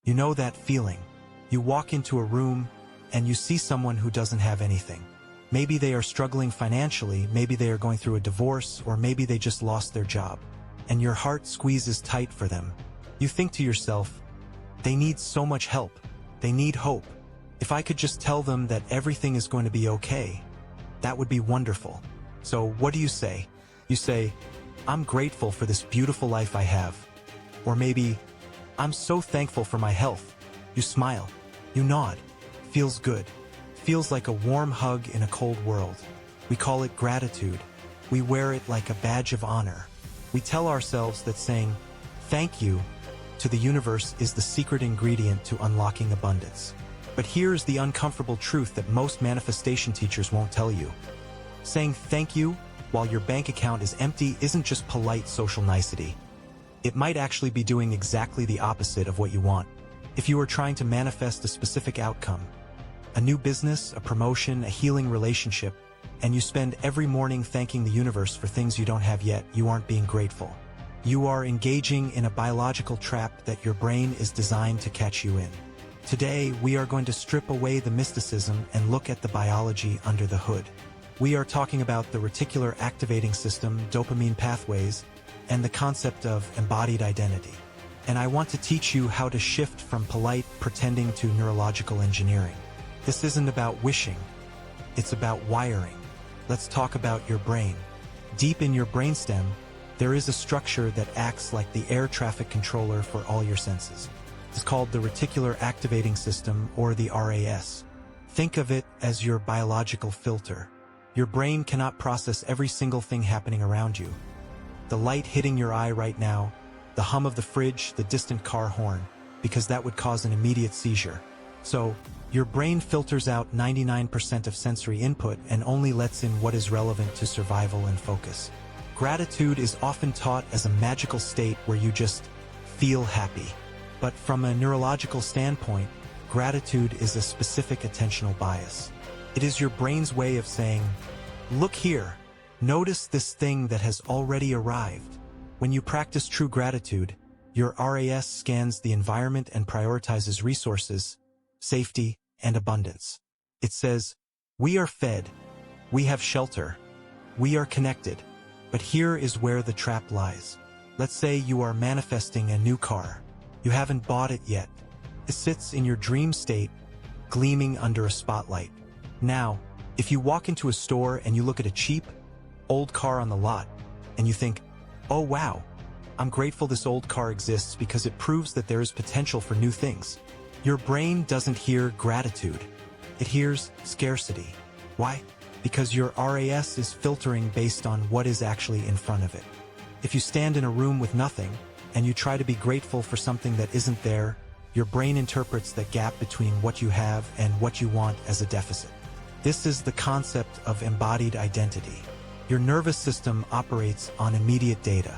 You know that feeling. You walk into a room and you see someone who doesn't have anything. Maybe they are struggling financially, maybe they are going through a divorce, or maybe they just lost their job. And your heart squeezes tight for them. You think to yourself, they need so much help. They need hope. If I could just tell them that everything is going to be okay, that would be wonderful. So what do you say? You say, I'm grateful for this beautiful life I have. Or maybe, I'm so thankful for my health. You smile. You nod. Feels good. Feels like a warm hug in a cold world. We call it gratitude. We wear it like a badge of honor. We tell ourselves that saying, thank you, to the universe is the secret ingredient to unlocking abundance. But here's the uncomfortable truth that most manifestation teachers won't tell you. Saying thank you while your bank account is empty isn't just polite social nicety. It might actually be doing exactly the opposite of what you want. If you are trying to manifest a specific outcome, a new business, a promotion, a healing relationship, and you spend every morning thanking the universe for things you don't have yet, you aren't being grateful. You are engaging in a biological trap that your brain is designed to catch you in. Today, we are going to strip away the mysticism and look at the biology under the hood. We are talking about the reticular activating system, dopamine pathways, and the concept of embodied identity. And I want to teach you how to shift from polite pretending to neurological engineering. This isn't about wishing, it's about wiring. Let's talk about your brain. Deep in your brainstem, there is a structure that acts like the air traffic controller for all your senses. It's called the Reticular Activating System, or the RAS. Think of it as your biological filter. Your brain cannot process every single thing happening around you. The light hitting your eye right now, the hum of the fridge, the distant car horn, because that would cause an immediate seizure. So, your brain filters out 99% of sensory input and only lets in what is relevant to survival and focus. Gratitude is often taught as a magical state where you just feel happy. But from a neurological standpoint, gratitude is a specific attentional bias. It is your brain's way of saying, look here, notice this thing that has already arrived. When you practice true gratitude, your RAS scans the environment and prioritizes resources, safety, and abundance. It says, we are fed, we have shelter, we are connected. But here is where the trap lies. Let's say you are manifesting a new car. You haven't bought it yet. It sits in your dream state, gleaming under a spotlight. Now, if you walk into a store and you look at a cheap, old car on the lot, and you think, oh wow, I'm grateful this old car exists because it proves that there is potential for new things. Your brain doesn't hear gratitude. It hears scarcity. Why? Because your RAS is filtering based on what is actually in front of it. If you stand in a room with nothing, and you try to be grateful for something that isn't there, your brain interprets that gap between what you have and what you want as a deficit. This is the concept of embodied identity. Your nervous system operates on immediate data.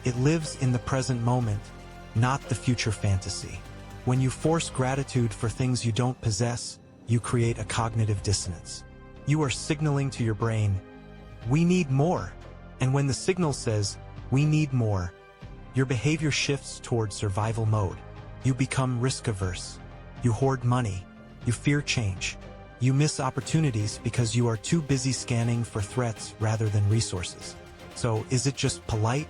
It lives in the present moment, not the future fantasy. When you force gratitude for things you don't possess, you create a cognitive dissonance. You are signaling to your brain, we need more. And when the signal says, we need more, your behavior shifts toward survival mode. You become risk-averse. You hoard money. You fear change. You miss opportunities because you are too busy scanning for threats rather than resources. So, is it just polite?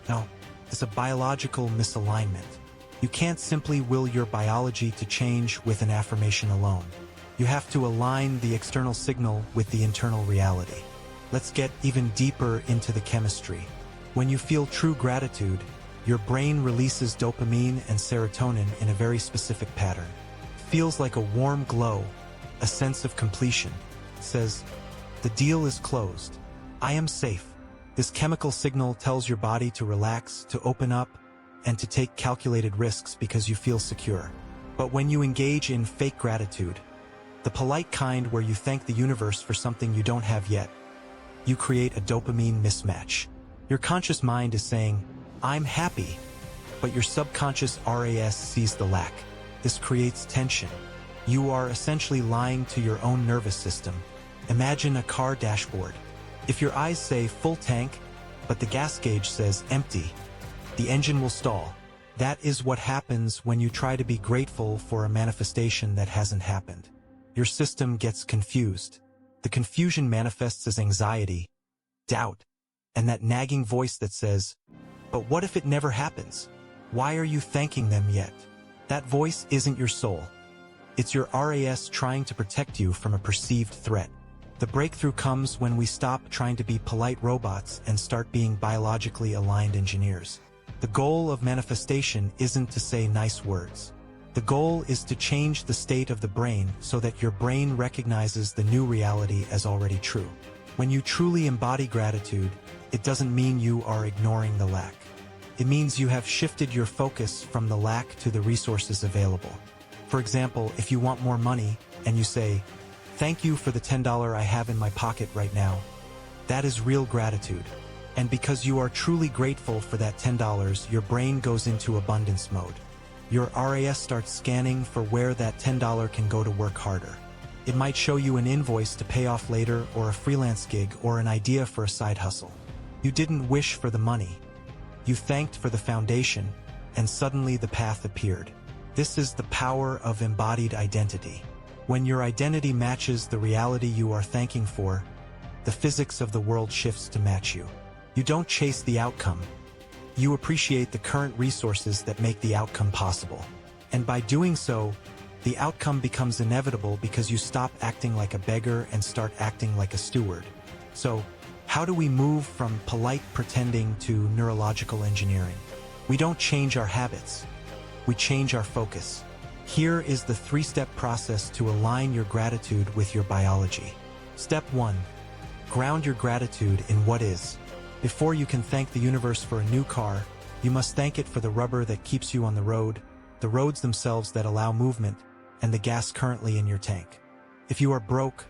No, it's a biological misalignment. You can't simply will your biology to change with an affirmation alone. You have to align the external signal with the internal reality. Let's get even deeper into the chemistry. When you feel true gratitude, your brain releases dopamine and serotonin in a very specific pattern. It feels like a warm glow, a sense of completion. It says, the deal is closed. I am safe. This chemical signal tells your body to relax, to open up, and to take calculated risks because you feel secure. But when you engage in fake gratitude, the polite kind where you thank the universe for something you don't have yet, you create a dopamine mismatch. Your conscious mind is saying, I'm happy, but your subconscious RAS sees the lack. This creates tension. You are essentially lying to your own nervous system. Imagine a car dashboard. If your eyes say full tank, but the gas gauge says empty, the engine will stall. That is what happens when you try to be grateful for a manifestation that hasn't happened. Your system gets confused. The confusion manifests as anxiety, doubt, and that nagging voice that says, "But what if it never happens? Why are you thanking them yet?" That voice isn't your soul. It's your RAS trying to protect you from a perceived threat. The breakthrough comes when we stop trying to be polite robots and start being biologically aligned engineers. The goal of manifestation isn't to say nice words. The goal is to change the state of the brain so that your brain recognizes the new reality as already true. When you truly embody gratitude, it doesn't mean you are ignoring the lack. It means you have shifted your focus from the lack to the resources available. For example, if you want more money and you say, "Thank you for the $10 I have in my pocket right now," that is real gratitude. And because you are truly grateful for that $10, your brain goes into abundance mode. Your RAS starts scanning for where that $10 can go to work harder. It might show you an invoice to pay off later, or a freelance gig, or an idea for a side hustle. You didn't wish for the money. You thanked for the foundation, and suddenly the path appeared. This is the power of embodied identity. When your identity matches the reality you are thanking for, the physics of the world shifts to match you. You don't chase the outcome. You appreciate the current resources that make the outcome possible. And by doing so, the outcome becomes inevitable because you stop acting like a beggar and start acting like a steward. So, how do we move from polite pretending to neurological engineering? We don't change our habits. We change our focus. Here is the 3-step process to align your gratitude with your biology. Step 1. Ground your gratitude in what is. Before you can thank the universe for a new car, you must thank it for the rubber that keeps you on the road, the roads themselves that allow movement, and the gas currently in your tank. If you are broke,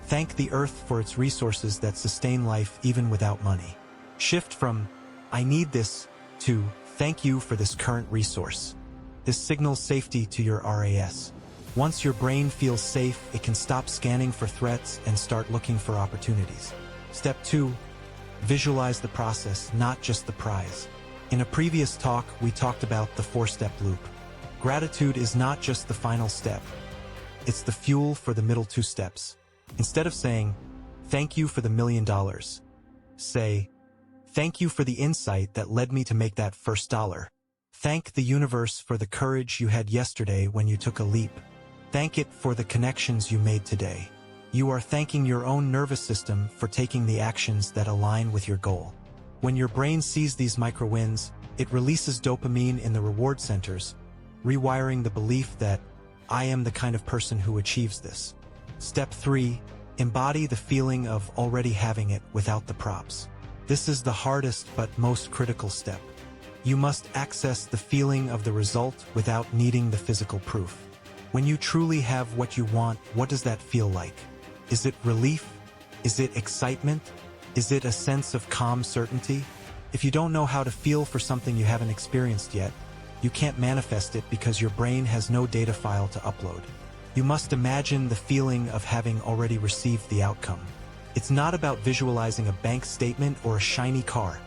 thank the earth for its resources that sustain life even without money. Shift from, "I need this," to, "Thank you for this current resource." This signals safety to your RAS. Once your brain feels safe, it can stop scanning for threats and start looking for opportunities. Step 2. Visualize the process, not just the prize. In a previous talk, we talked about the 4-step loop. Gratitude is not just the final step. It's the fuel for the middle 2 steps. Instead of saying, "Thank you for the $1 million," say, "Thank you for the insight that led me to make that first dollar." Thank the universe for the courage you had yesterday when you took a leap. Thank it for the connections you made today. You are thanking your own nervous system for taking the actions that align with your goal. When your brain sees these micro-wins, it releases dopamine in the reward centers, rewiring the belief that, "I am the kind of person who achieves this." Step 3. Embody the feeling of already having it without the props. This is the hardest but most critical step. You must access the feeling of the result without needing the physical proof. When you truly have what you want, what does that feel like? Is it relief? Is it excitement? Is it a sense of calm certainty? If you don't know how to feel for something you haven't experienced yet, you can't manifest it because your brain has no data file to upload. You must imagine the feeling of having already received the outcome. It's not about visualizing a bank statement or a shiny car.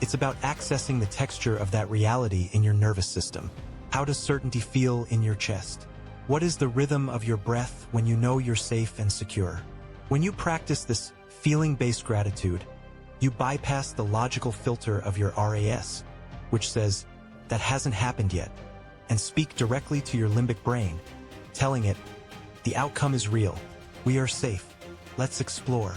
It's about accessing the texture of that reality in your nervous system. How does certainty feel in your chest? What is the rhythm of your breath when you know you're safe and secure? When you practice this feeling-based gratitude, you bypass the logical filter of your RAS, which says, "That hasn't happened yet," and speak directly to your limbic brain, telling it, "The outcome is real. We are safe. Let's explore."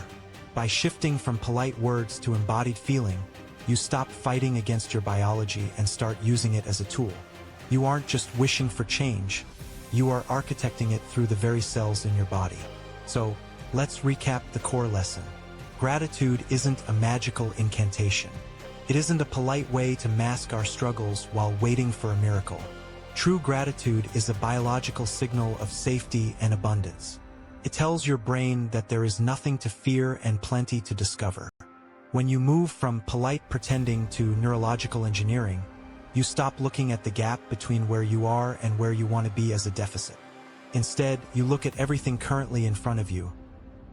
By shifting from polite words to embodied feeling, you stop fighting against your biology and start using it as a tool. You aren't just wishing for change. You are architecting it through the very cells in your body. So, let's recap the core lesson. Gratitude isn't a magical incantation. It isn't a polite way to mask our struggles while waiting for a miracle. True gratitude is a biological signal of safety and abundance. It tells your brain that there is nothing to fear and plenty to discover. When you move from polite pretending to neurological engineering, you stop looking at the gap between where you are and where you want to be as a deficit. Instead, you look at everything currently in front of you.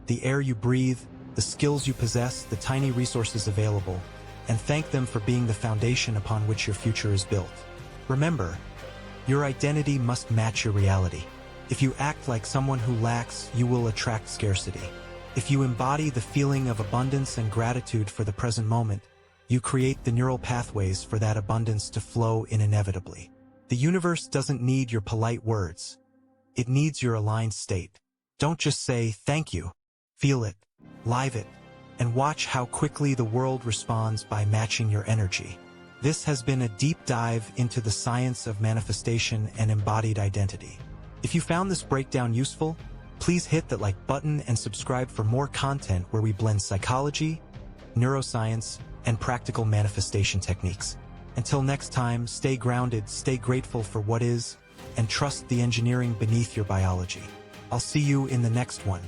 The air you breathe, the skills you possess, the tiny resources available, and thank them for being the foundation upon which your future is built. Remember, your identity must match your reality. If you act like someone who lacks, you will attract scarcity. If you embody the feeling of abundance and gratitude for the present moment, you create the neural pathways for that abundance to flow in inevitably. The universe doesn't need your polite words. It needs your aligned state. Don't just say thank you. Feel it, live it, and watch how quickly the world responds by matching your energy. This has been a deep dive into the science of manifestation and embodied identity. If you found this breakdown useful, please hit that like button and subscribe for more content where we blend psychology, neuroscience, and practical manifestation techniques. Until next time, stay grounded, stay grateful for what is, and trust the engineering beneath your biology. I'll see you in the next one.